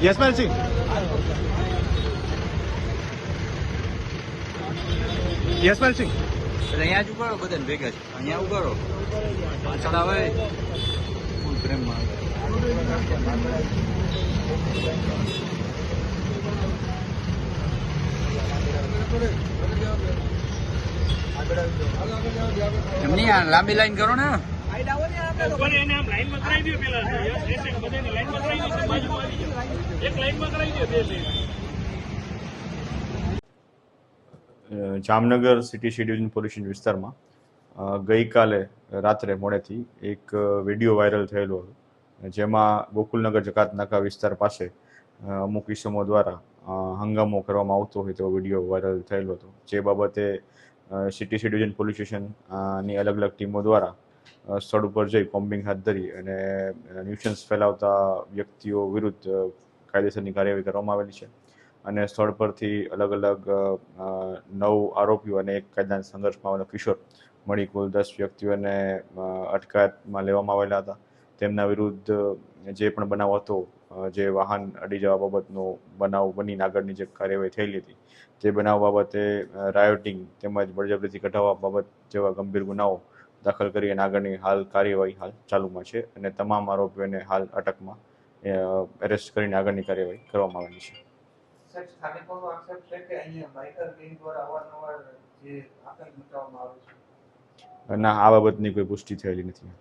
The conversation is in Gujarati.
યશપાલ સિંહ યશપાલ સિંહ અહીંયા જ ઉગાડો બધાને ભેગા છે અહીંયા ઉગાડો પાછળ આવે ફૂલ પ્રેમમાં એમની લાંબી લાઈન કરો ને Jamnagar city C division police વિસ્તારમાં ગઈકાલે રાત્રે મોડેથી એક વિડીયો વાયરલ થયેલો હતો જેમાં ગોકુલનગર જકાત નાકા વિસ્તાર પાસે અમુક ઇસમો દ્વારા હંગામો કરવામાં આવતો હોય તેવો વિડીયો વાયરલ થયેલો હતો જે બાબતે સિટી સી ડિવિઝન પોલીસ સ્ટેશનની અલગ અલગ ટીમો દ્વારા સ્થળ ઉપર જઈ કોમ્બિંગ હાથ ધરી અને ન્યુસન્સ ફેલાવતા વ્યક્તિઓ વિરુદ્ધ કાયદેસરની કાર્યવાહી કરવામાં આવેલી છે અને સ્થળ પરથી અલગ અલગ 9 આરોપીઓ અને એક કાયદાના સંઘર્ષમાં આવેલો કિશોર મળી કુલ 10 વ્યક્તિઓને અટકાયતમાં લેવામાં આવેલા હતા. તેમના વિરુદ્ધ જે પણ બનાવ હતો, જે વાહન અડી જવા બાબતનો બનાવ બનીને આગળની જે કાર્યવાહી થયેલી હતી તે બનાવ બાબતે રાયોટિંગ તેમજ બળજબરીથી કઢાવવા બાબત જેવા ગંભીર ગુનાઓ દાખલ કરી અને આગળની હાલ કાર્યવાહી હાલ ચાલુમાં છે અને તમામ આરોપીઓને હાલ અટકમાં એરેસ્ટ કરીને આગળની કાર્યવાહી કરવામાં આવેલી છે. ના, આ બાબતની કોઈ પુષ્ટિ થયેલી નથી.